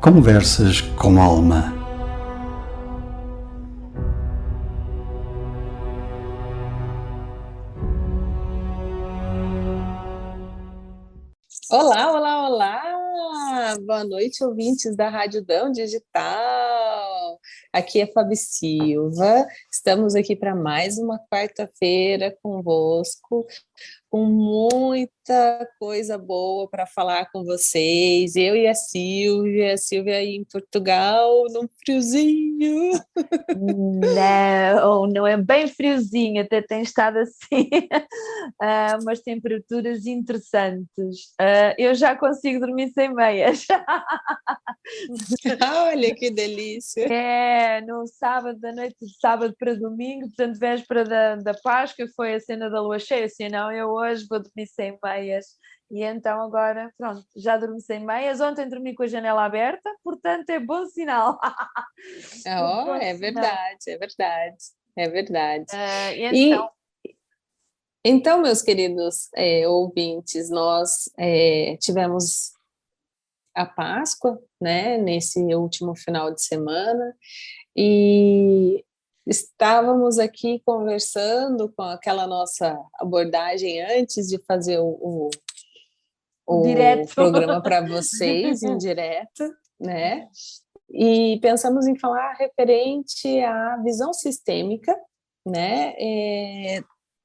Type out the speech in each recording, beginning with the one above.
Conversas com Alma. Olá, olá, olá! Boa noite, ouvintes da Rádio Dão Digital. Aqui é Fabi Silva. Estamos aqui para mais uma quarta-feira convosco, com muita coisa boa para falar com vocês. Eu e a Silvia aí em Portugal, num friozinho. Não, não é bem friozinho, até tem estado assim, umas temperaturas interessantes. Eu já consigo dormir sem meias. Olha que delícia! É, no sábado da noite, de sábado para domingo, portanto, véspera da Páscoa, foi a cena da lua cheia, assim, não, eu hoje vou dormir sem meias. E então agora, pronto, já dormi sem meias. Ontem dormi com a janela aberta, portanto é bom sinal. É Oh, bom é sinal. verdade, é verdade, é verdade. E então, E então, meus queridos ouvintes, nós tivemos a Páscoa, né, nesse último final de semana, e estávamos aqui conversando com aquela nossa abordagem antes de fazer o o direto. programa para vocês, em direto, né? E pensamos em falar referente à visão sistêmica, né,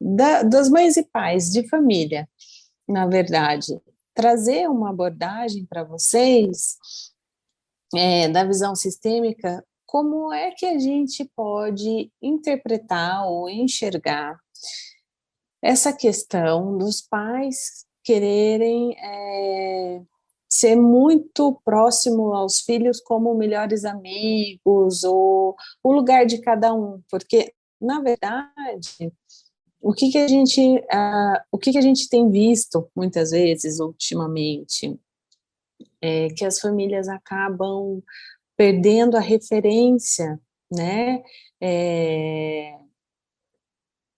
das mães e pais de família, na verdade. Trazer uma abordagem para vocês da visão sistêmica, como é que a gente pode interpretar ou enxergar essa questão dos pais quererem ser muito próximo aos filhos como melhores amigos ou o lugar de cada um, porque na verdade o que a gente tem visto muitas vezes ultimamente é que as famílias acabam perdendo a referência, né,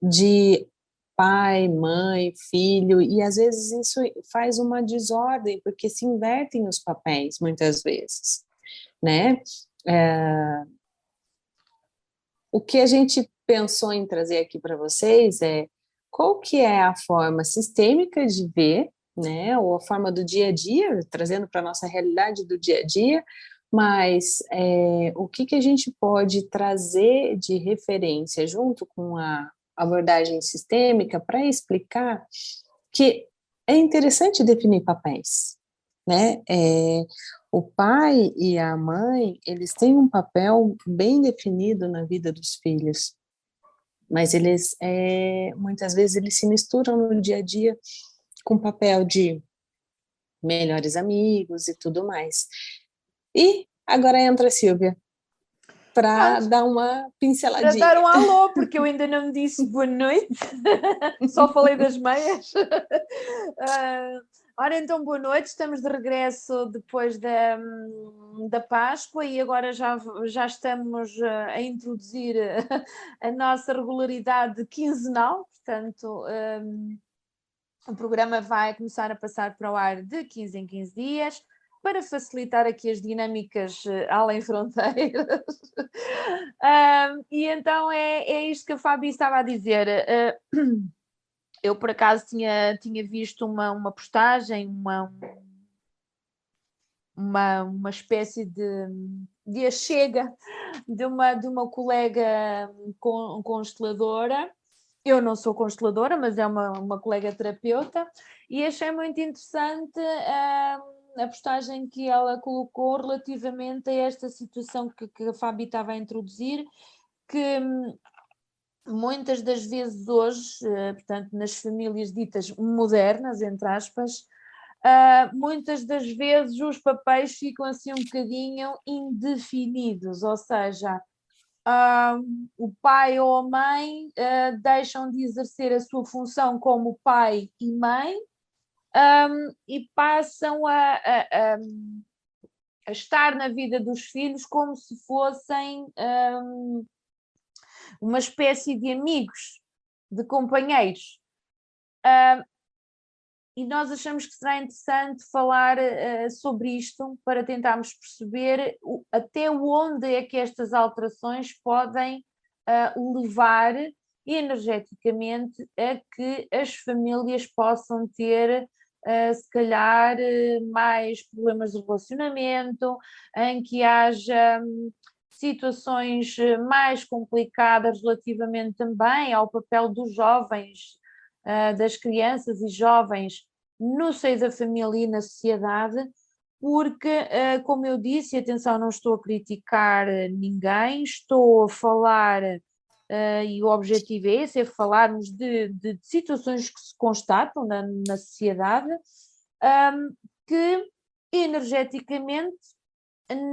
de pai, mãe, filho, e às vezes isso faz uma desordem, porque se invertem os papéis, muitas vezes, né? O que a gente pensou em trazer aqui para vocês é qual que é a forma sistêmica de ver, né, ou a forma do dia a dia, trazendo para a nossa realidade do dia a dia, mas o que que a gente pode trazer de referência junto com a abordagem sistêmica para explicar que é interessante definir papéis, né? O pai e a mãe, eles têm um papel bem definido na vida dos filhos, mas eles, muitas vezes, eles se misturam no dia a dia com o papel de melhores amigos e tudo mais. E agora entra a Silvia para pronto, dar uma para dar pinceladinha. um alô, porque eu ainda não me disse boa noite, só falei das meias. Ora, então, boa noite, estamos de regresso depois da Páscoa e agora já estamos a introduzir a nossa regularidade quinzenal, portanto, o programa vai começar a passar para o ar de 15 em 15 dias, para facilitar aqui as dinâmicas além fronteiras. E então é isto que a Fabi estava a dizer. Eu, por acaso, tinha visto uma postagem, uma espécie de achega de uma colega consteladora. Eu não sou consteladora, mas é uma colega terapeuta, e achei muito interessante a postagem que ela colocou relativamente a esta situação que a Fabi estava a introduzir, que muitas das vezes hoje, portanto, nas famílias ditas modernas, entre aspas, muitas das vezes os papéis ficam assim um bocadinho indefinidos, ou seja, o pai ou a mãe deixam de exercer a sua função como pai e mãe, e passam a estar na vida dos filhos como se fossem uma espécie de amigos, de companheiros. e nós achamos que será interessante falar sobre isto para tentarmos perceber até onde é que estas alterações podem levar energeticamente a que as famílias possam ter, se calhar, mais problemas de relacionamento, em que haja situações mais complicadas relativamente também ao papel dos jovens, das crianças e jovens no seio da família e na sociedade, porque, como eu disse, atenção, não estou a criticar ninguém, estou a falar, e o objetivo é esse, é falarmos de situações que se constatam na sociedade, que energeticamente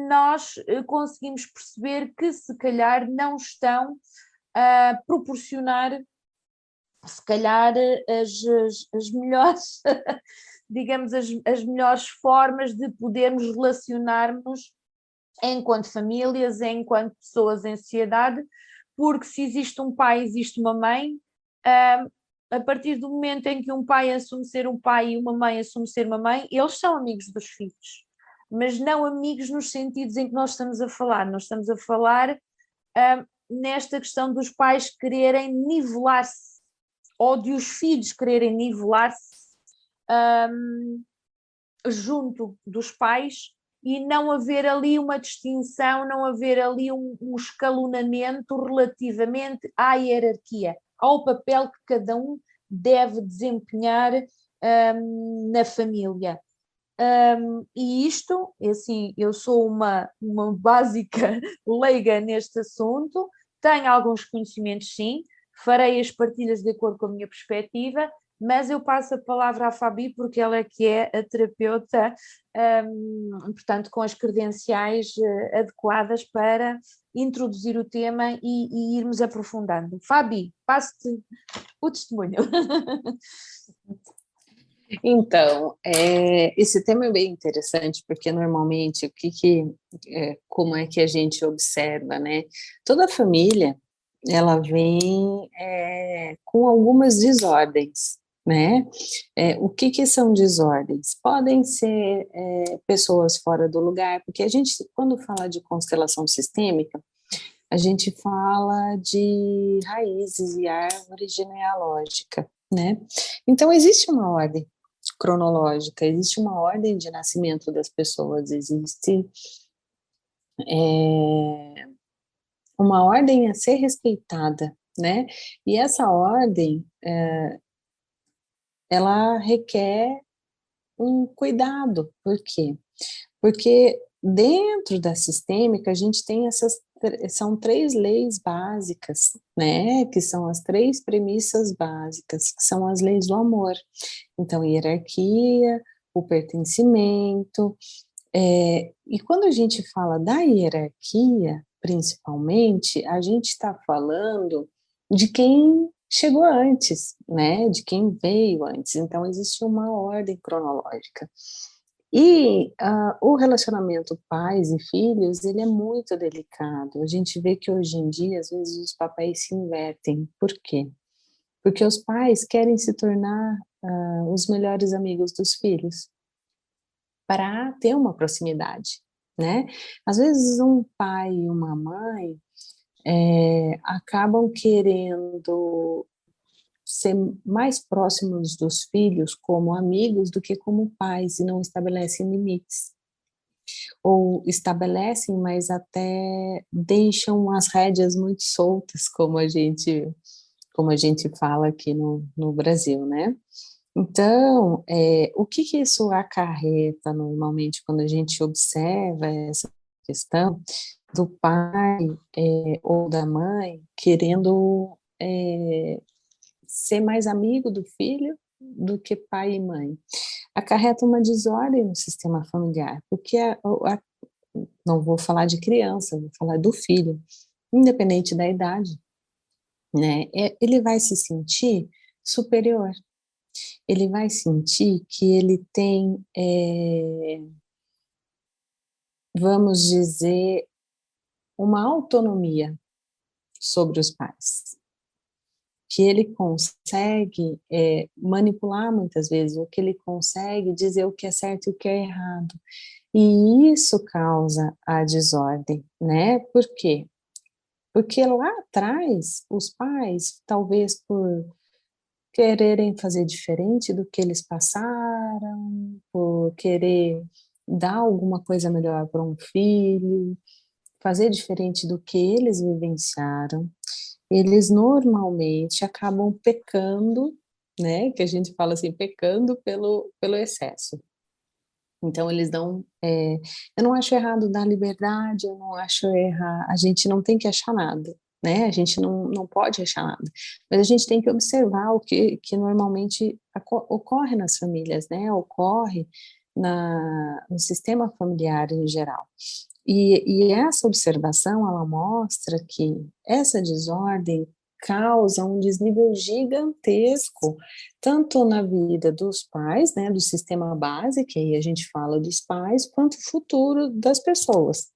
nós conseguimos perceber que se calhar não estão a proporcionar, se calhar, as melhores, digamos, as melhores formas de podermos relacionarmos enquanto famílias, enquanto pessoas em sociedade, porque se existe um pai, existe uma mãe. A partir do momento em que um pai assume ser um pai e uma mãe assume ser uma mãe, eles são amigos dos filhos, mas não amigos nos sentidos em que nós estamos a falar. Nós estamos a falar nesta questão dos pais quererem nivelar-se, ou de os filhos quererem nivelar-se junto dos pais, e não haver ali uma distinção, não haver ali um escalonamento relativamente à hierarquia, ao papel que cada um deve desempenhar na família. E isto, assim, eu sou uma básica leiga neste assunto, tenho alguns conhecimentos, sim, farei as partilhas de acordo com a minha perspectiva, mas eu passo a palavra à Fabi, porque ela é que é a terapeuta, portanto, com as credenciais adequadas para introduzir o tema e irmos aprofundando. Fabi, passo-te o testemunho. Então, esse tema é bem interessante, porque normalmente como é que a gente observa, né? Toda família, ela vem com algumas desordens, né? O que são desordens? Podem ser pessoas fora do lugar, porque a gente, quando fala de constelação sistêmica, a gente fala de raízes e árvore genealógica, né? Então, existe uma ordem cronológica, existe uma ordem de nascimento das pessoas, existe uma ordem a ser respeitada, né? E essa ordem, ela requer um cuidado. Por quê? Porque dentro da sistêmica a gente tem são 3 leis básicas, né? Que são as 3 premissas básicas, que são as leis do amor. Então, hierarquia, o pertencimento. E quando a gente fala da hierarquia, principalmente, a gente está falando de quem chegou antes, né? De quem veio antes. Então, existe uma ordem cronológica. E o relacionamento pais e filhos, ele é muito delicado. A gente vê que hoje em dia, às vezes, os papéis se invertem. Por quê? Porque os pais querem se tornar os melhores amigos dos filhos para ter uma proximidade, né? Às vezes um pai e uma mãe acabam querendo ser mais próximos dos filhos como amigos do que como pais e não estabelecem limites. Ou estabelecem, mas até deixam as rédeas muito soltas, como a gente fala aqui no Brasil, né? Então, o que isso acarreta normalmente quando a gente observa essa questão do pai ou da mãe querendo ser mais amigo do filho do que pai e mãe? Acarreta uma desordem no sistema familiar, porque não vou falar de criança, vou falar do filho, independente da idade, né? Ele vai se sentir superior. Ele vai sentir que ele tem, vamos dizer, uma autonomia sobre os pais. que ele consegue manipular muitas vezes, ou que ele consegue dizer o que é certo e o que é errado. E isso causa a desordem, né? Por quê? Porque lá atrás, os pais, talvez por quererem fazer diferente do que eles passaram, por querer dar alguma coisa melhor para um filho, fazer diferente do que eles vivenciaram, eles normalmente acabam pecando, né? Que a gente fala assim, pecando pelo excesso. Então, eles dão. Eu não acho errado dar liberdade, eu não acho errado. A gente não tem que achar nada, né? A gente não pode achar nada. Mas a gente tem que observar o que normalmente ocorre nas famílias, né? Ocorre no sistema familiar em geral. E essa observação, ela mostra que essa desordem causa um desnível gigantesco, tanto na vida dos pais, né, do sistema base, que aí a gente fala dos pais, quanto o futuro das pessoas.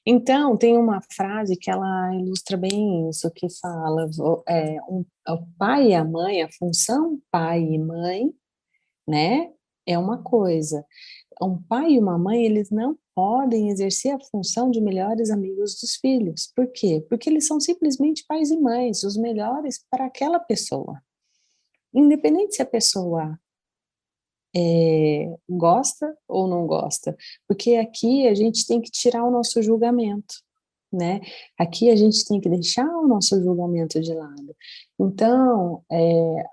Então, tem uma frase que ela ilustra bem isso, que fala, o pai e a mãe, a função pai e mãe, né, é uma coisa. Um pai e uma mãe, eles não podem exercer a função de melhores amigos dos filhos. Por quê? Porque eles são simplesmente pais e mães, os melhores para aquela pessoa. Independente se a pessoa gosta ou não gosta. Porque aqui a gente tem que tirar o nosso julgamento, né? Aqui a gente tem que deixar o nosso julgamento de lado. Então,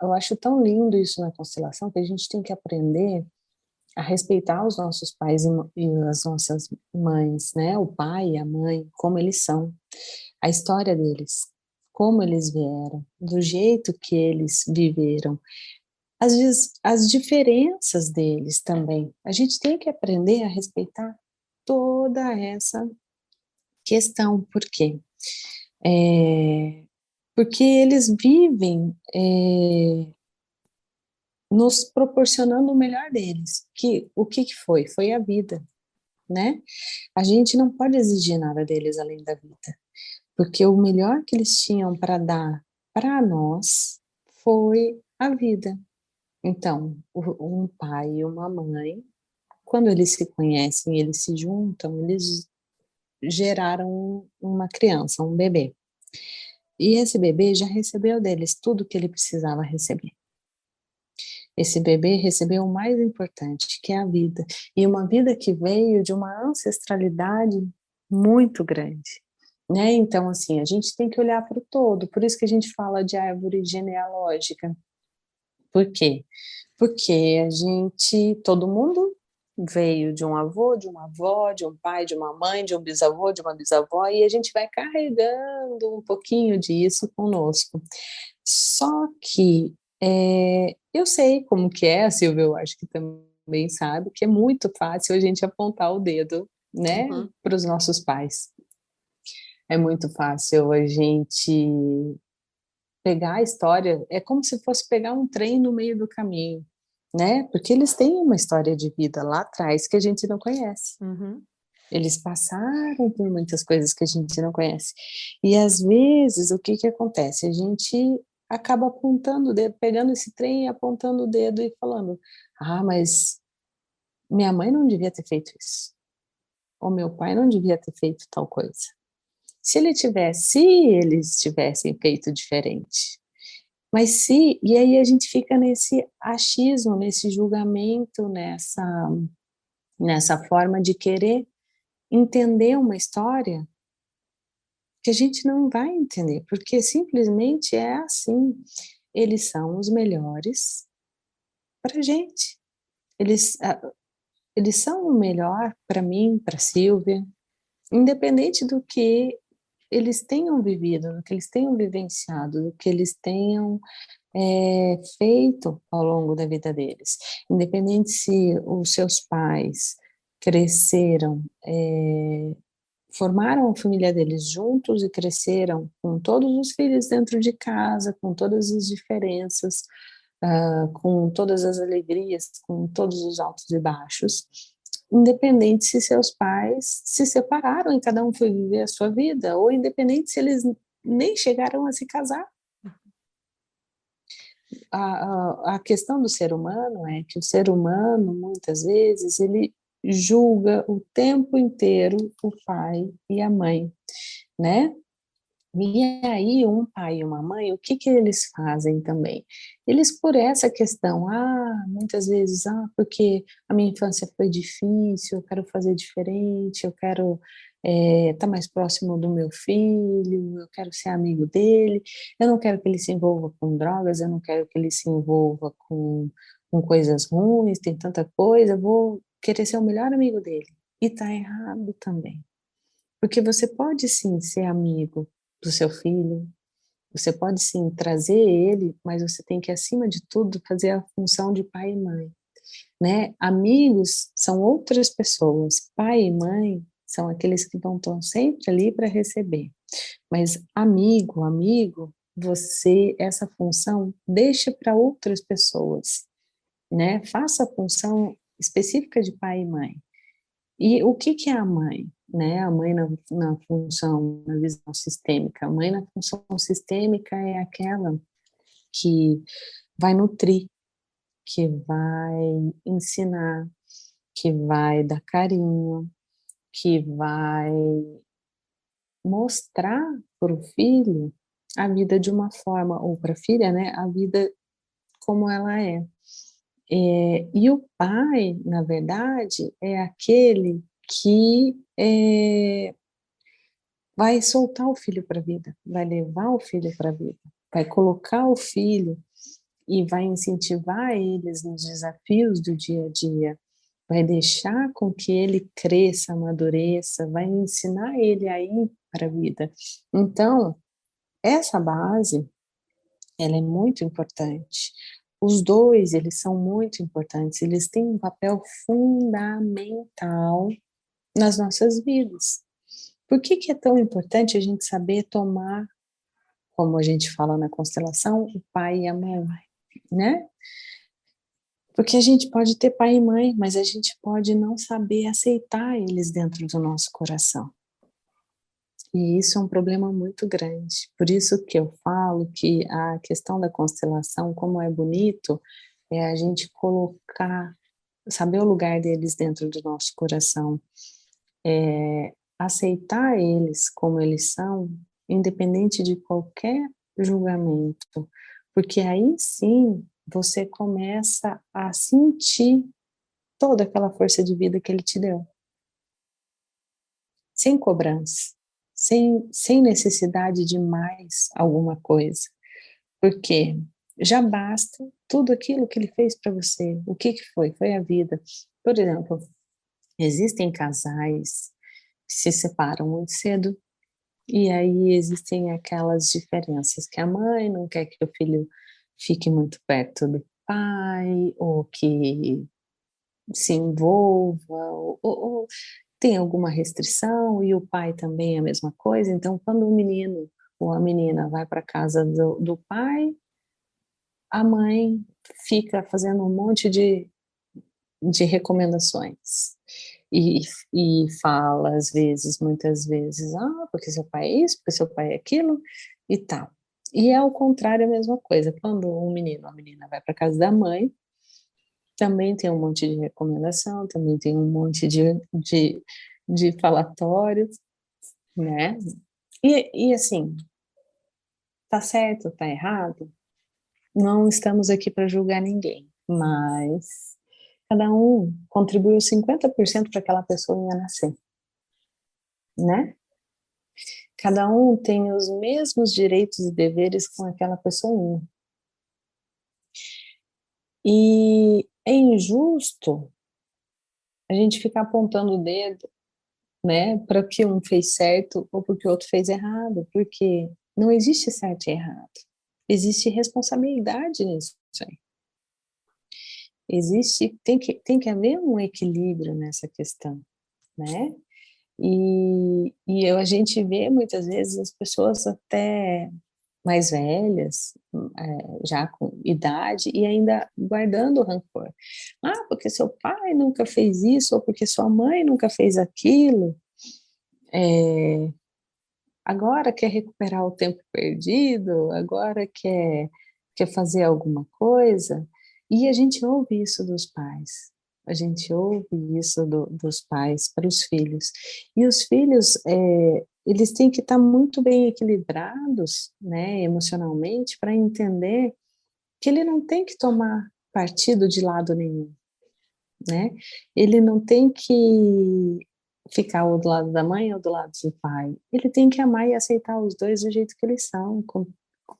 eu acho tão lindo isso na constelação, que a gente tem que aprender a respeitar os nossos pais e as nossas mães, né? O pai e a mãe, como eles são, a história deles, como eles vieram, do jeito que eles viveram, as diferenças deles também. A gente tem que aprender a respeitar toda essa questão. Por quê? Porque eles vivem nos proporcionando o melhor deles. O que foi? Foi a vida, né? A gente não pode exigir nada deles além da vida, porque o melhor que eles tinham para dar para nós foi a vida. Então, um pai e uma mãe, quando eles se conhecem, eles se juntam, eles geraram uma criança, um bebê. E esse bebê já recebeu deles tudo que ele precisava receber. Esse bebê recebeu o mais importante, que é a vida. E uma vida que veio de uma ancestralidade muito grande, né? Então, assim, a gente tem que olhar para o todo. Por isso que a gente fala de árvore genealógica. Por quê? Porque todo mundo veio de um avô, de uma avó, de um pai, de uma mãe, de um bisavô, de uma bisavó, e a gente vai carregando um pouquinho disso conosco. Só que eu sei como que é, a Silvia, eu acho que também sabe, que é muito fácil a gente apontar o dedo, né, para os nossos pais. É muito fácil a gente pegar a história, é como se fosse pegar um trem no meio do caminho, né? Porque eles têm uma história de vida lá atrás que a gente não conhece. Eles passaram por muitas coisas que a gente não conhece. E às vezes, o que que acontece? A gente acaba apontando o dedo, pegando esse trem, apontando o dedo e falando: ah, mas minha mãe não devia ter feito isso. Ou meu pai não devia ter feito tal coisa. Se eles tivessem feito diferente. E aí a gente fica nesse achismo, nesse julgamento, nessa forma de querer entender uma história que a gente não vai entender, porque simplesmente é assim. Eles são os melhores para a gente. Eles, eles são o melhor para mim, para Silvia, independente do que eles tenham vivido, do que eles tenham vivenciado, do que eles tenham feito ao longo da vida deles. Independente se os seus pais cresceram, formaram a família deles juntos e cresceram com todos os filhos dentro de casa, com todas as diferenças, com todas as alegrias, com todos os altos e baixos, independente se seus pais se separaram e cada um foi viver a sua vida, ou independente se eles nem chegaram a se casar, a questão do ser humano é que o ser humano, muitas vezes, ele julga o tempo inteiro o pai e a mãe, né? E aí, um pai e uma mãe, o que que eles fazem também? Eles, por essa questão, muitas vezes, porque a minha infância foi difícil, eu quero fazer diferente, eu quero estar mais próximo do meu filho, eu quero ser amigo dele, eu não quero que ele se envolva com drogas, eu não quero que ele se envolva com coisas ruins, tem tanta coisa, eu vou querer ser o melhor amigo dele. E tá errado também. Porque você pode sim ser amigo do seu filho, você pode sim trazer ele, mas você tem que, acima de tudo, fazer a função de pai e mãe, né? Amigos são outras pessoas, pai e mãe são aqueles que vão estar sempre ali para receber. Mas amigo, você, essa função, deixa para outras pessoas, né? Faça a função específica de pai e mãe. E o que que é a mãe? Né? A mãe na função, na visão sistêmica. A mãe na função sistêmica é aquela que vai nutrir, que vai ensinar, que vai dar carinho, que vai mostrar para o filho a vida de uma forma, ou para a filha, né, a vida como ela é. E o pai, na verdade, é aquele que vai soltar o filho para a vida, vai levar o filho para a vida, vai colocar o filho e vai incentivar eles nos desafios do dia a dia, vai deixar com que ele cresça, amadureça, vai ensinar ele a ir para a vida. Então, essa base, ela é muito importante. Os dois, eles são muito importantes, eles têm um papel fundamental nas nossas vidas. Por que que é tão importante a gente saber tomar, como a gente fala na constelação, o pai e a mãe, né? Porque a gente pode ter pai e mãe, mas a gente pode não saber aceitar eles dentro do nosso coração. E isso é um problema muito grande. Por isso que eu falo que a questão da constelação, como é bonito, é a gente colocar, saber o lugar deles dentro do nosso coração, aceitar eles como eles são, independente de qualquer julgamento, porque aí sim você começa a sentir toda aquela força de vida que ele te deu, sem cobrança, sem necessidade de mais alguma coisa, porque já basta tudo aquilo que ele fez para você. O que que foi? Foi a vida. Por exemplo, existem casais que se separam muito cedo. E aí existem aquelas diferenças que a mãe não quer que o filho fique muito perto do pai, ou que se envolva, ou tem alguma restrição, e o pai também é a mesma coisa. Então, quando o menino ou a menina vai para a casa do pai, a mãe fica fazendo um monte de recomendações. E, e fala, às vezes, muitas vezes, porque seu pai é isso, porque seu pai é aquilo, e tal. E é ao contrário a mesma coisa. Quando um menino ou a menina vai para casa da mãe, também tem um monte de recomendação, também tem um monte de falatórios, né? E assim, tá certo, tá errado? Não estamos aqui para julgar ninguém, mas cada um contribuiu 50% para aquela pessoa ia nascer, né? Cada um tem os mesmos direitos e deveres com aquela pessoinha. E é injusto a gente ficar apontando o dedo, né, para que um fez certo ou porque o outro fez errado, porque não existe certo e errado. Existe responsabilidade nisso aí. Tem que haver um equilíbrio nessa questão, né? A gente vê muitas vezes as pessoas até mais velhas, já com idade, e ainda guardando rancor. Porque seu pai nunca fez isso, ou porque sua mãe nunca fez aquilo, agora quer recuperar o tempo perdido, agora quer quer fazer alguma coisa, e a gente ouve isso dos pais. A gente ouve isso dos pais para os filhos. E os filhos, eles têm que estar muito bem equilibrados, né, emocionalmente, para entender que ele não tem que tomar partido de lado nenhum, né? Ele não tem que ficar ou do lado da mãe ou do lado do pai. Ele tem que amar e aceitar os dois do jeito que eles são,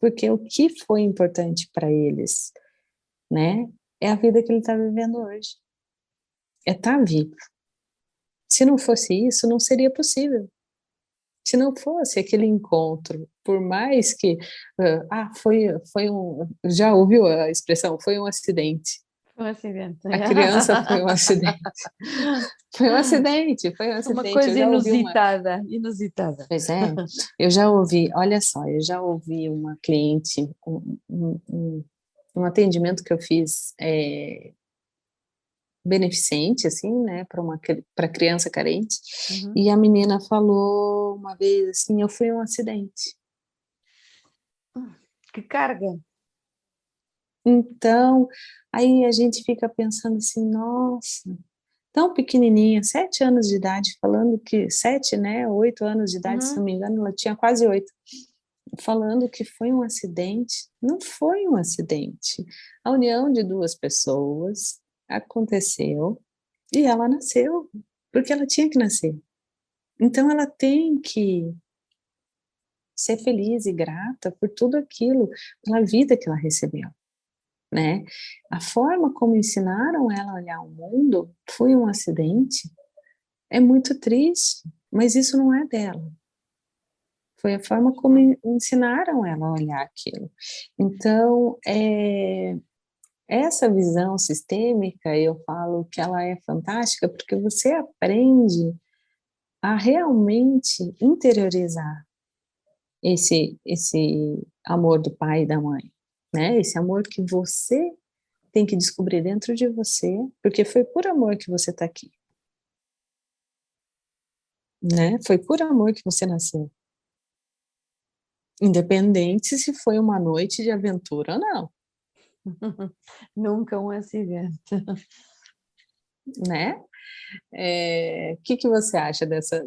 porque o que foi importante para eles, né, é a vida que ele está vivendo hoje. É estar vivo. Se não fosse isso, não seria possível. Se não fosse aquele encontro, por mais que, foi já ouviu a expressão, foi um acidente. Foi um acidente. A criança foi um acidente. Foi um acidente, foi um Uma acidente. coisa Eu já ouvi inusitada, inusitada. Pois é, eu já ouvi, olha só, eu já ouvi uma cliente, um atendimento que eu fiz beneficente, assim, né, para criança carente, Uhum. e a menina falou uma vez assim, eu fui um acidente. Que carga. Então, aí a gente fica pensando assim, nossa, tão pequenininha, 7 anos de idade, falando que, 7, né, 8 anos de idade, se não me engano, ela tinha quase 8, falando que foi um acidente. Não foi um acidente. A união de duas pessoas aconteceu e ela nasceu, porque ela tinha que nascer. Então ela tem que ser feliz e grata por tudo aquilo, pela vida que ela recebeu, né? A forma como ensinaram ela a olhar o mundo foi um acidente, é muito triste, mas isso não é dela. Foi a forma como ensinaram ela a olhar aquilo. Então, essa visão sistêmica, eu falo que ela é fantástica porque você aprende a realmente interiorizar esse amor do pai e da mãe, né? Esse amor que você tem que descobrir dentro de você, porque foi por amor que você está aqui, né? Foi por amor que você nasceu. Independente se foi uma noite de aventura ou não, Nunca um acidente. né? Que você acha dessa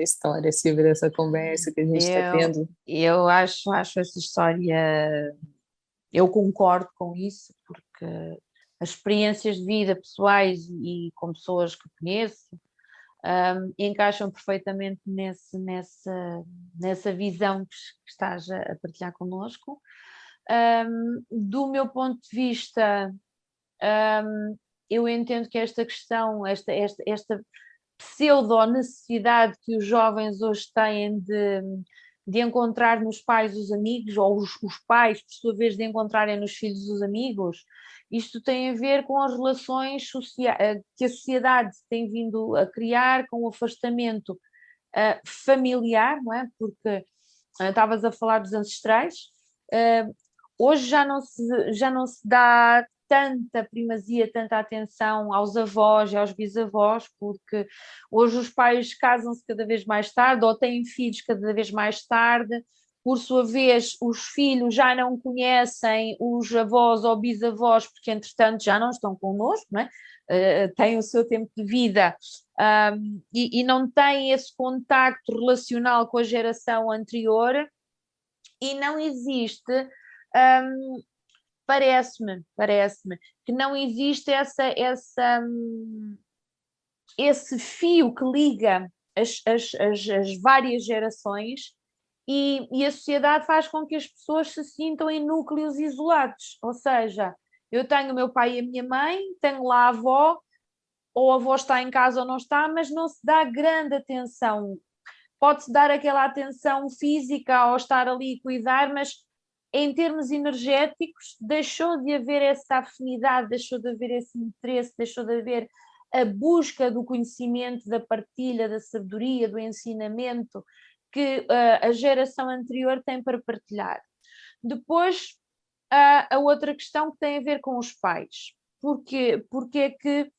história, Silvia, dessa conversa que a gente está Eu, tendo? eu acho essa história, eu concordo com isso, porque as experiências de vida pessoais e com pessoas que conheço encaixam perfeitamente nessa visão que estás a partilhar connosco. Do meu ponto de vista, eu entendo que esta questão, esta pseudo-necessidade que os jovens hoje têm de encontrar nos pais os amigos, ou os pais, por sua vez, de encontrarem nos filhos os amigos, isto tem a ver com as relações que a sociedade tem vindo a criar, com o afastamento familiar, não é? Porque estavas a falar dos ancestrais, hoje já não se dá tanta primazia, tanta atenção aos avós e aos bisavós, porque hoje os pais casam-se cada vez mais tarde ou têm filhos cada vez mais tarde. Por sua vez, os filhos já não conhecem os avós ou bisavós, porque entretanto já não estão connosco, não é? Têm o seu tempo de vida, e não têm esse contacto relacional com a geração anterior, e não existe, parece-me que não existe esse fio que liga as várias gerações, e a sociedade faz com que as pessoas se sintam em núcleos isolados, ou seja, eu tenho o meu pai e a minha mãe, tenho lá a avó, ou a avó está em casa ou não está, mas não se dá grande atenção. Pode-se dar aquela atenção física ao estar ali e cuidar, mas em termos energéticos deixou de haver essa afinidade, deixou de haver esse interesse, deixou de haver a busca do conhecimento, da partilha, da sabedoria, do ensinamento que a geração anterior tem para partilhar. Depois, a outra questão que tem a ver com os pais. Porque é que,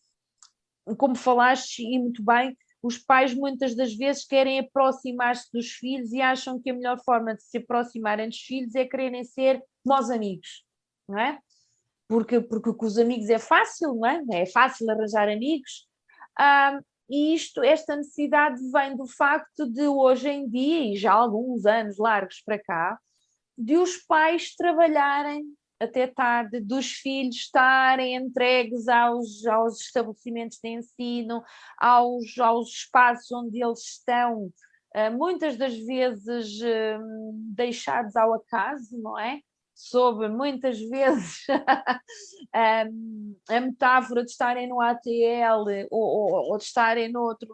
como falaste e muito bem, os pais muitas das vezes querem aproximar-se dos filhos e acham que a melhor forma de se aproximarem dos filhos é quererem ser bons amigos. não é? Porque com os amigos é fácil, não é? É fácil arranjar amigos. E esta necessidade vem do facto de hoje em dia, e já há alguns anos largos para cá, de os pais trabalharem até tarde, dos filhos estarem entregues aos estabelecimentos de ensino, aos espaços onde eles estão, muitas das vezes deixados ao acaso, não é? Sob muitas vezes a metáfora de estarem no ATL ou de estarem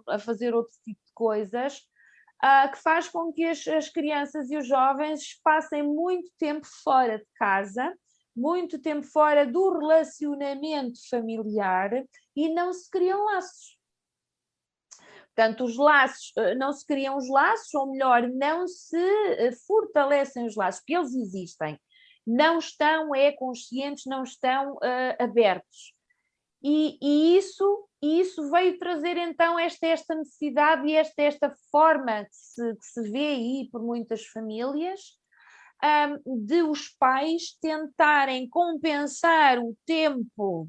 a fazer outro tipo de coisas, que faz com que as crianças e os jovens passem muito tempo fora de casa, muito tempo fora do relacionamento familiar e não se criam laços. Portanto, os laços, não se criam os laços, ou melhor, não se fortalecem os laços, porque eles existem. Não estão conscientes, não estão abertos. E isso veio trazer então esta necessidade e esta forma que se vê aí por muitas famílias, de os pais tentarem compensar o tempo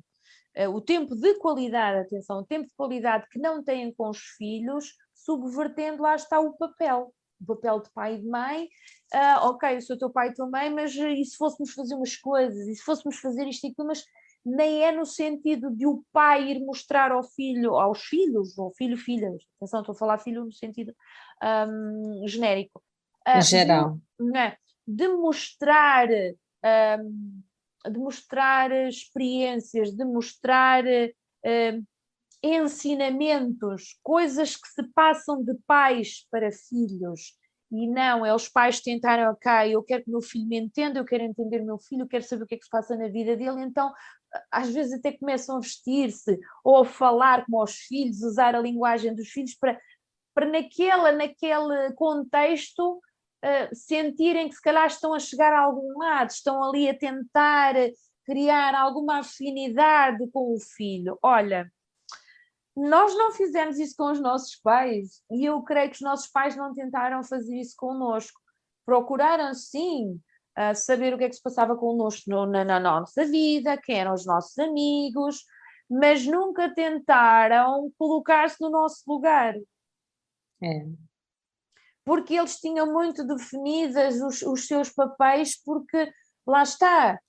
de qualidade, atenção, o tempo de qualidade que não têm com os filhos, subvertendo, lá está, o papel de pai e de mãe. Ok, eu sou teu pai e tua mãe, mas e se fôssemos fazer umas coisas, e se fôssemos fazer isto e aquilo, mas nem é no sentido de o pai ir mostrar aos filhos, ou filha, atenção, estou a falar filho no sentido genérico. Geral. De mostrar experiências, de mostrar ensinamentos, coisas que se passam de pais para filhos, e não é os pais tentarem, ok, eu quero que o meu filho me entenda, eu quero entender o meu filho, eu quero saber o que é que se passa na vida dele, então às vezes até começam a vestir-se ou a falar como aos filhos, usar a linguagem dos filhos para naquele contexto sentirem que se calhar estão a chegar a algum lado, estão ali a tentar criar alguma afinidade com o filho. Olha, nós não fizemos isso com os nossos pais e eu creio que os nossos pais não tentaram fazer isso connosco. Procuraram, sim, saber o que é que se passava connosco na nossa vida, quem eram os nossos amigos, mas nunca tentaram colocar-se no nosso lugar. Porque eles tinham muito definidas os seus papéis, porque lá está,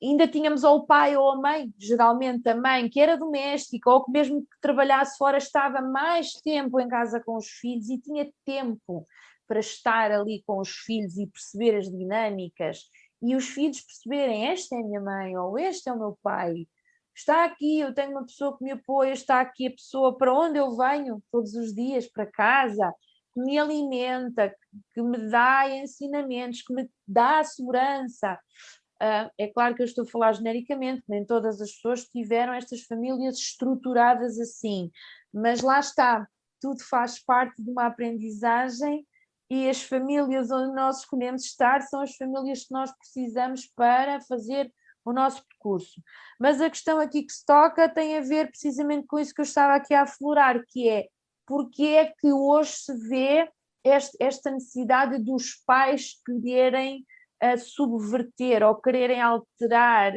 ainda tínhamos ou o pai ou a mãe, geralmente a mãe que era doméstica ou que mesmo que trabalhasse fora estava mais tempo em casa com os filhos e tinha tempo para estar ali com os filhos e perceber as dinâmicas, e os filhos perceberem, esta é a minha mãe ou este é o meu pai, está aqui, eu tenho uma pessoa que me apoia, está aqui a pessoa para onde eu venho todos os dias, para casa, que me alimenta, que me dá ensinamentos, que me dá segurança. É claro que eu estou a falar genericamente, nem todas as pessoas tiveram estas famílias estruturadas assim, mas lá está, tudo faz parte de uma aprendizagem e as famílias onde nós escolhemos estar são as famílias que nós precisamos para fazer o nosso percurso. Mas a questão aqui que se toca tem a ver precisamente com isso que eu estava aqui a aflorar, que é porque é que hoje se vê esta necessidade dos pais quererem subverter ou quererem alterar,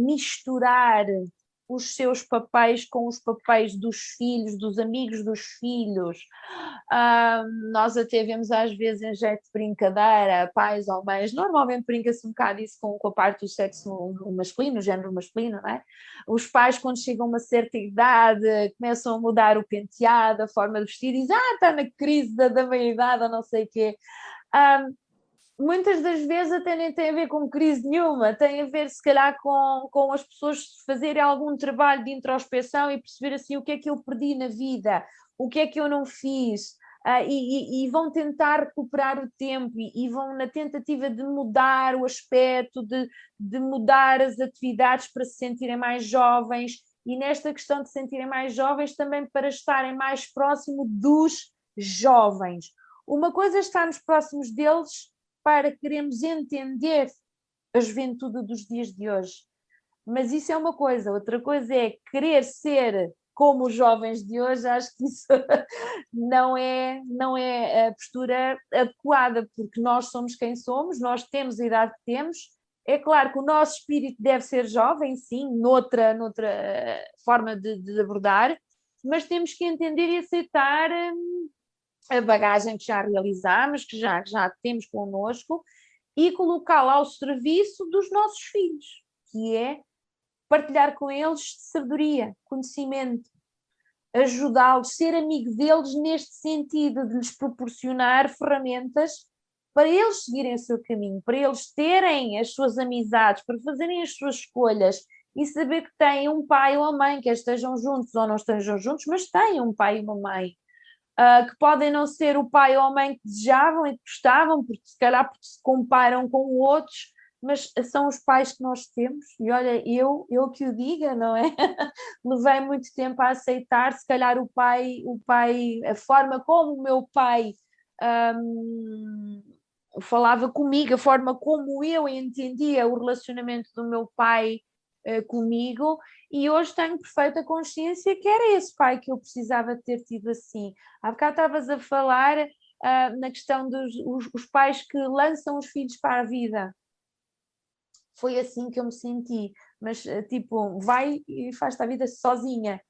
misturar os seus papéis com os papéis dos filhos, dos amigos dos filhos. Nós até vemos às vezes em jeito de brincadeira, pais ou mães, normalmente brinca-se um bocado isso com a parte do sexo masculino, o género masculino, não é? Os pais quando chegam a uma certa idade começam a mudar o penteado, a forma de vestir, e dizem, está na crise da meia-idade ou não sei o quê. Muitas das vezes até nem tem a ver com crise nenhuma, tem a ver se calhar com as pessoas fazerem algum trabalho de introspeção e perceber assim o que é que eu perdi na vida, o que é que eu não fiz, e vão tentar recuperar o tempo e vão na tentativa de mudar o aspecto, de mudar as atividades para se sentirem mais jovens, e nesta questão de se sentirem mais jovens também para estarem mais próximo dos jovens. Uma coisa é estarmos próximos deles para queremos entender a juventude dos dias de hoje. Mas isso é uma coisa. Outra coisa é querer ser como os jovens de hoje. Acho que isso não é a postura adequada, porque nós somos quem somos, nós temos a idade que temos, É claro que o nosso espírito deve ser jovem, sim, noutra forma de abordar, mas temos que entender e aceitar a bagagem que já realizamos, que já temos connosco, e colocá-la ao serviço dos nossos filhos, que é partilhar com eles sabedoria, conhecimento, ajudá-los, ser amigo deles neste sentido, de lhes proporcionar ferramentas para eles seguirem o seu caminho, para eles terem as suas amizades, para fazerem as suas escolhas e saber que têm um pai ou uma mãe, quer estejam juntos ou não estejam juntos, mas têm um pai e uma mãe. Que podem não ser o pai ou a mãe que desejavam e que gostavam, porque se calhar porque se comparam com outros, mas são os pais que nós temos, e olha, eu que o diga, não é? Levei muito tempo a aceitar, se calhar o pai, a forma como o meu pai falava comigo, a forma como eu entendia o relacionamento do meu pai comigo, e hoje tenho perfeita consciência que era esse pai que eu precisava ter tido assim. Há bocado estavas a falar na questão dos os pais que lançam os filhos para a vida. Foi assim que eu me senti, mas tipo, vai e faz-te a vida sozinha.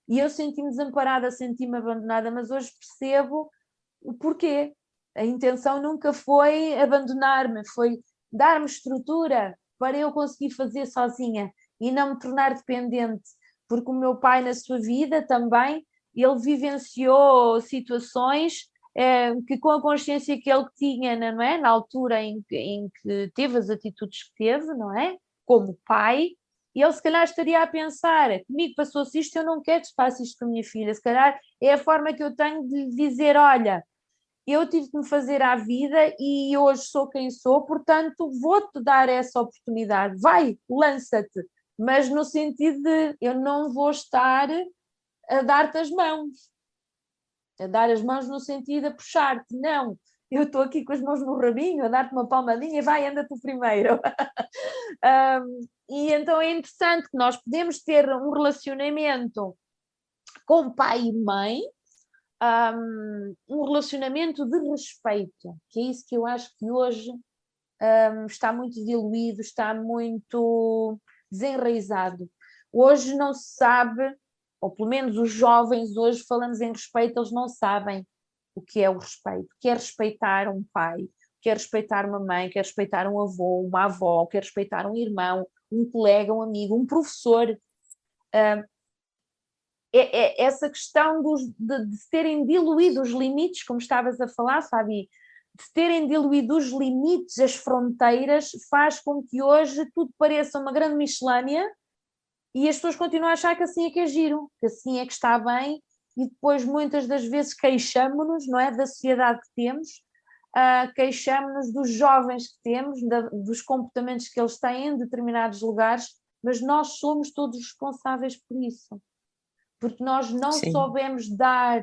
E eu senti-me desamparada, senti-me abandonada, mas hoje percebo o porquê. A intenção nunca foi abandonar-me, foi dar-me estrutura para eu conseguir fazer sozinha e não me tornar dependente, porque o meu pai na sua vida também, ele vivenciou situações que com a consciência que ele tinha, não é? Na altura em que teve as atitudes que teve, não é? Como pai, e ele se calhar estaria a pensar, comigo passou-se isto, eu não quero que se passe isto com a minha filha, se calhar é a forma que eu tenho de lhe dizer, olha, eu tive que me fazer à vida e hoje sou quem sou, portanto vou-te dar essa oportunidade, vai, lança-te, mas no sentido de eu não vou estar a dar-te as mãos, a dar as mãos no sentido de puxar-te, não, eu estou aqui com as mãos no rabinho, a dar-te uma palmadinha e vai, anda tu primeiro. E então é interessante que nós podemos ter um relacionamento com pai e mãe, um relacionamento de respeito, que é isso que eu acho que hoje está muito diluído, está muito desenraizado. Hoje não se sabe, ou pelo menos os jovens hoje falamos em respeito, eles não sabem o que é o respeito, o que é respeitar um pai, o que é respeitar uma mãe, o que é respeitar um avô, uma avó, o que é respeitar um irmão, um colega, um amigo, um professor. Essa questão de se terem diluído os limites, como estavas a falar, Fabi, de se terem diluído os limites, as fronteiras, faz com que hoje tudo pareça uma grande miscelânea e as pessoas continuam a achar que assim é que é giro, que assim é que está bem, e depois muitas das vezes queixamo-nos, não é, da sociedade que temos, queixamo-nos dos jovens que temos, dos comportamentos que eles têm em determinados lugares, mas nós somos todos responsáveis por isso. Porque nós não Sim. soubemos dar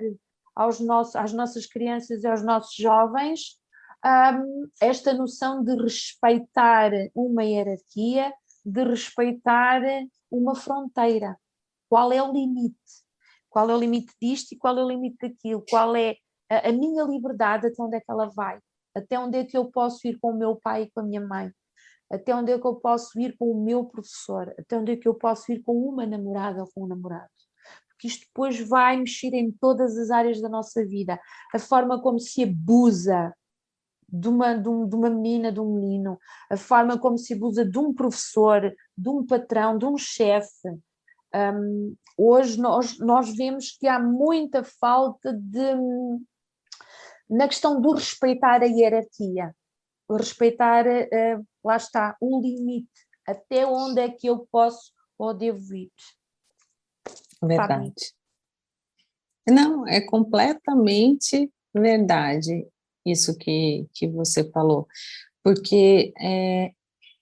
às nossas crianças e aos nossos jovens esta noção de respeitar uma hierarquia, de respeitar uma fronteira. Qual é o limite? Qual é o limite disto e qual é o limite daquilo? Qual é a minha liberdade, até onde é que ela vai? Até onde é que eu posso ir com o meu pai e com a minha mãe? Até onde é que eu posso ir com o meu professor? Até onde é que eu posso ir com uma namorada ou com um namorado? Que isto depois vai mexer em todas as áreas da nossa vida. A forma como se abusa de uma menina, de um menino, a forma como se abusa de um professor, de um patrão, de um chefe. Hoje nós vemos que há muita falta na questão do respeitar a hierarquia, o respeitar, lá está, o limite, até onde é que eu posso ou devo ir. Verdade. Não, é completamente verdade isso que você falou, porque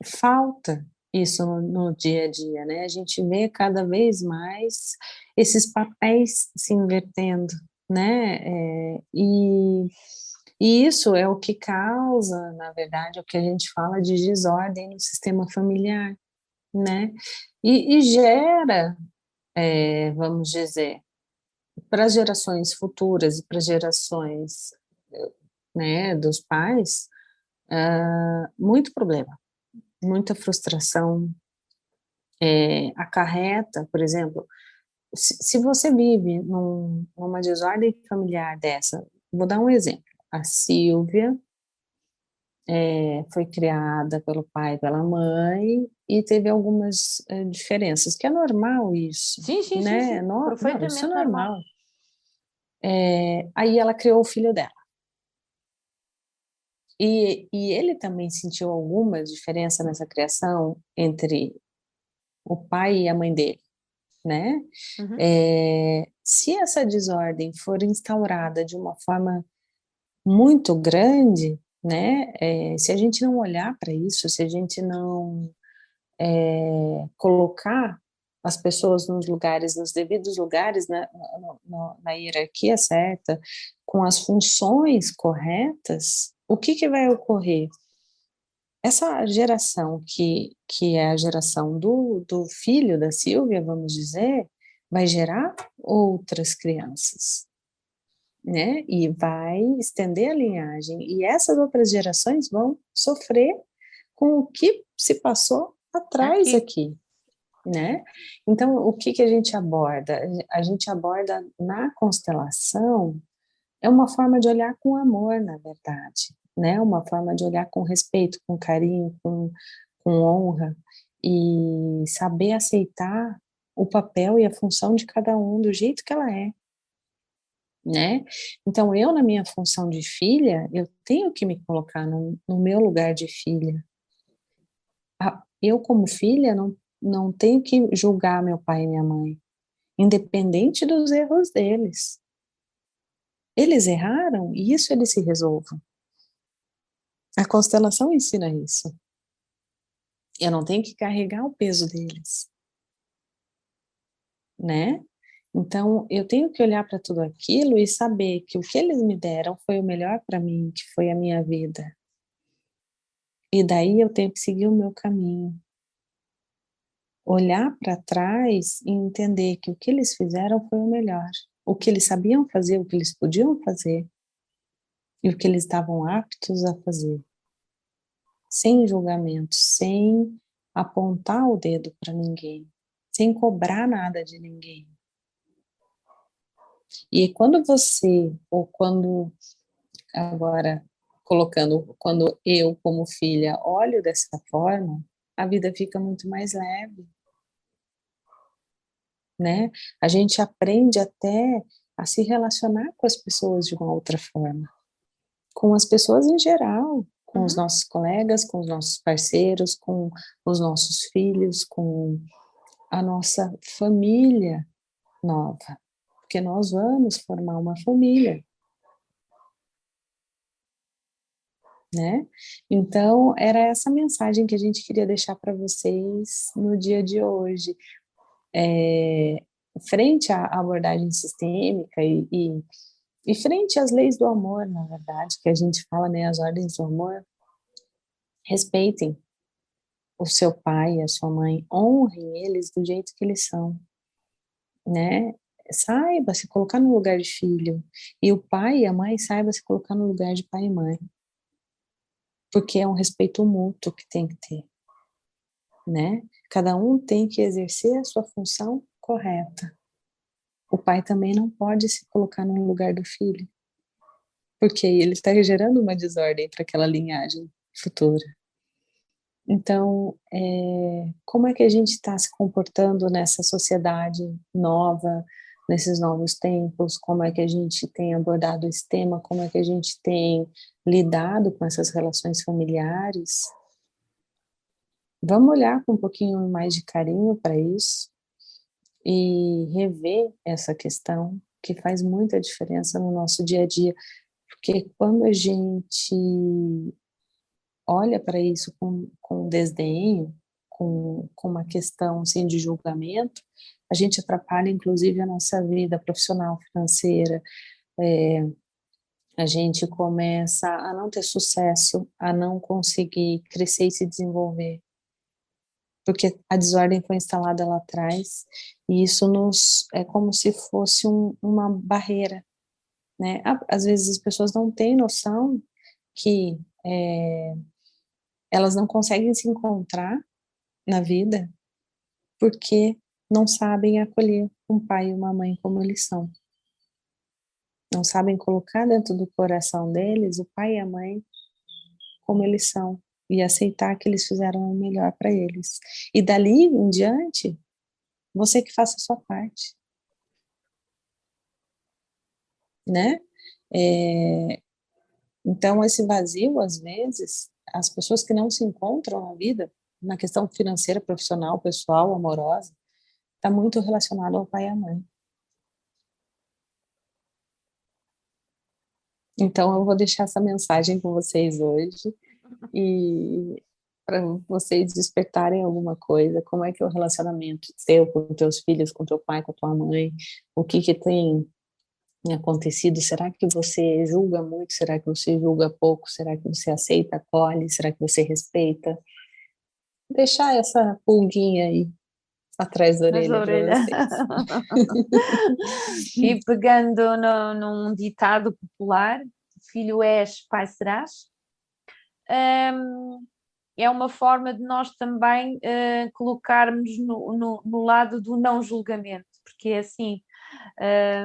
falta isso no dia a dia, né? A gente vê cada vez mais esses papéis se invertendo, né? E isso é o que causa, na verdade, o que a gente fala de desordem no sistema familiar, né? E gera, vamos dizer, para as gerações futuras e para as gerações, né, dos pais, muito problema, muita frustração, acarreta, por exemplo, se você vive numa desordem familiar dessa, vou dar um exemplo. A Silvia foi criada pelo pai e pela mãe e teve algumas diferenças, que é normal isso, Sim, sim, sim, né? sim. Não, isso é Perfeitamente normal. normal. Aí ela criou o filho dela. E ele também sentiu alguma diferença nessa criação entre o pai e a mãe dele, né? Uhum. Se essa desordem for instaurada de uma forma muito grande, né? Se a gente não olhar para isso, se a gente não colocar as pessoas nos lugares, nos devidos lugares, né, na hierarquia certa, com as funções corretas, o que que vai ocorrer? Essa geração que é a geração do filho da Silvia, vamos dizer, vai gerar outras crianças, né? E vai estender a linhagem. E essas outras gerações vão sofrer com o que se passou atrás aqui, né? Então, o que que a gente aborda? A gente aborda na constelação é uma forma de olhar com amor, na verdade, né? Uma forma de olhar com respeito, com carinho, com honra e saber aceitar o papel e a função de cada um do jeito que ela é, né? Então, eu, na minha função de filha, eu tenho que me colocar no meu lugar de filha. Eu, como filha, não tenho que julgar meu pai e minha mãe, independente dos erros deles. Eles erraram e isso eles se resolvam. A constelação ensina isso. Eu não tenho que carregar o peso deles, né? Então, eu tenho que olhar para tudo aquilo e saber que o que eles me deram foi o melhor para mim, que foi a minha vida. E daí eu tenho que seguir o meu caminho. Olhar para trás e entender que o que eles fizeram foi o melhor. O que eles sabiam fazer, o que eles podiam fazer e o que eles estavam aptos a fazer. Sem julgamento, sem apontar o dedo para ninguém, sem cobrar nada de ninguém. E quando você, ou quando, agora colocando, quando eu como filha olho dessa forma, a vida fica muito mais leve, né? A gente aprende até a se relacionar com as pessoas de uma outra forma, com as pessoas em geral, com os Uhum. nossos colegas, com os nossos parceiros, com os nossos filhos, com a nossa família nova, porque nós vamos formar uma família, né? Então, era essa mensagem que a gente queria deixar para vocês no dia de hoje. Frente à abordagem sistêmica e frente às leis do amor, na verdade, que a gente fala, né, as ordens do amor, respeitem o seu pai e a sua mãe, honrem eles do jeito que eles são, né? Saiba se colocar no lugar de filho, e o pai e a mãe saiba se colocar no lugar de pai e mãe, porque é um respeito mútuo que tem que ter, né? Cada um tem que exercer a sua função correta. O pai também não pode se colocar no lugar do filho, porque ele está gerando uma desordem para aquela linhagem futura. Então, como é que a gente está se comportando nessa sociedade nova, nesses novos tempos? Como é que a gente tem abordado esse tema? Como é que a gente tem lidado com essas relações familiares? Vamos olhar com um pouquinho mais de carinho para isso e rever essa questão que faz muita diferença no nosso dia a dia, porque quando a gente olha para isso com desdenho, com uma questão assim, de julgamento, a gente atrapalha inclusive a nossa vida profissional, financeira, a gente começa a não ter sucesso, a não conseguir crescer e se desenvolver, porque a desordem foi instalada lá atrás e isso nos é como se fosse uma barreira, né? Às vezes as pessoas não têm noção que elas não conseguem se encontrar na vida porque não sabem acolher um pai e uma mãe como eles são. Não sabem colocar dentro do coração deles o pai e a mãe como eles são e aceitar que eles fizeram o melhor para eles. E dali em diante, você que faça a sua parte, né? Então, esse vazio, às vezes, as pessoas que não se encontram na vida, na questão financeira, profissional, pessoal, amorosa, está muito relacionado ao pai e à mãe. Então, eu vou deixar essa mensagem com vocês hoje e para vocês despertarem alguma coisa, como é que é o relacionamento seu com teus filhos, com teu pai, com tua mãe, o que que tem acontecido, será que você julga muito, será que você julga pouco, será que você aceita, acolhe, será que você respeita? Deixar essa pulguinha aí atrás da Nas orelha para orelhas. vocês. E pegando num ditado popular, filho és, pai serás, é uma forma de nós também colocarmos no lado do não julgamento, porque é assim,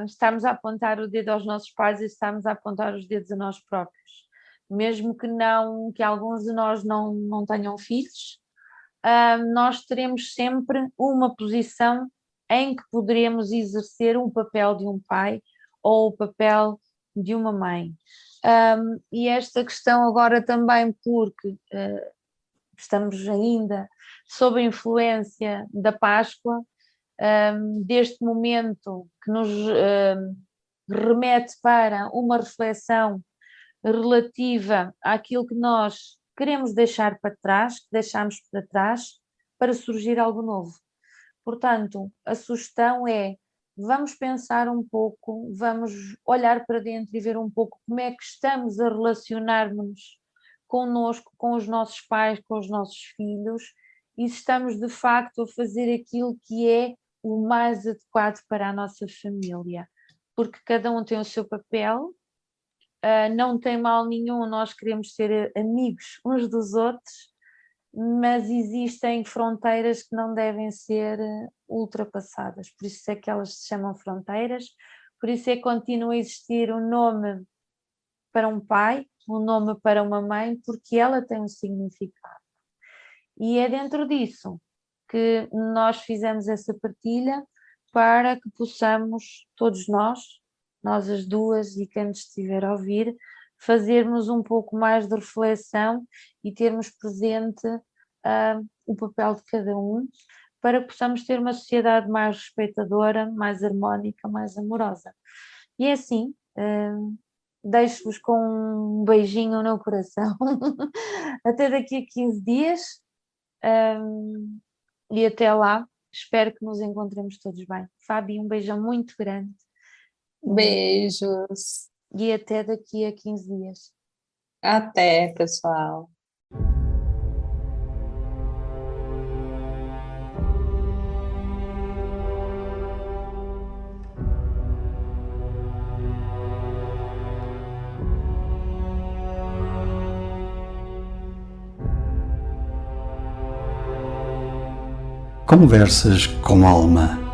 estamos a apontar o dedo aos nossos pais e estamos a apontar os dedos a nós próprios. Mesmo que alguns de nós não tenham filhos, nós teremos sempre uma posição em que poderemos exercer um papel de um pai ou o papel de uma mãe. E esta questão agora também porque estamos ainda sob a influência da Páscoa, deste momento que nos remete para uma reflexão relativa àquilo que nós queremos deixar para trás, que deixamos para trás, para surgir algo novo. Portanto, a sugestão é, vamos pensar um pouco, vamos olhar para dentro e ver um pouco como é que estamos a relacionar-nos connosco, com os nossos pais, com os nossos filhos, e se estamos de facto a fazer aquilo que é o mais adequado para a nossa família, porque cada um tem o seu papel, não tem mal nenhum, nós queremos ser amigos uns dos outros, mas existem fronteiras que não devem ser ultrapassadas, por isso é que elas se chamam fronteiras, por isso é que continua a existir um nome para um pai, um nome para uma mãe, porque ela tem um significado. E é dentro disso que nós fizemos essa partilha para que possamos, todos nós as duas e quem nos estiver a ouvir, fazermos um pouco mais de reflexão e termos presente o papel de cada um, para que possamos ter uma sociedade mais respeitadora, mais harmónica, mais amorosa. E é assim, deixo-vos com um beijinho no coração, até daqui a 15 dias, e até lá, espero que nos encontremos todos bem. Fábio, um beijão muito grande. Beijos. E até daqui a 15 dias. Até, pessoal. Conversas com alma.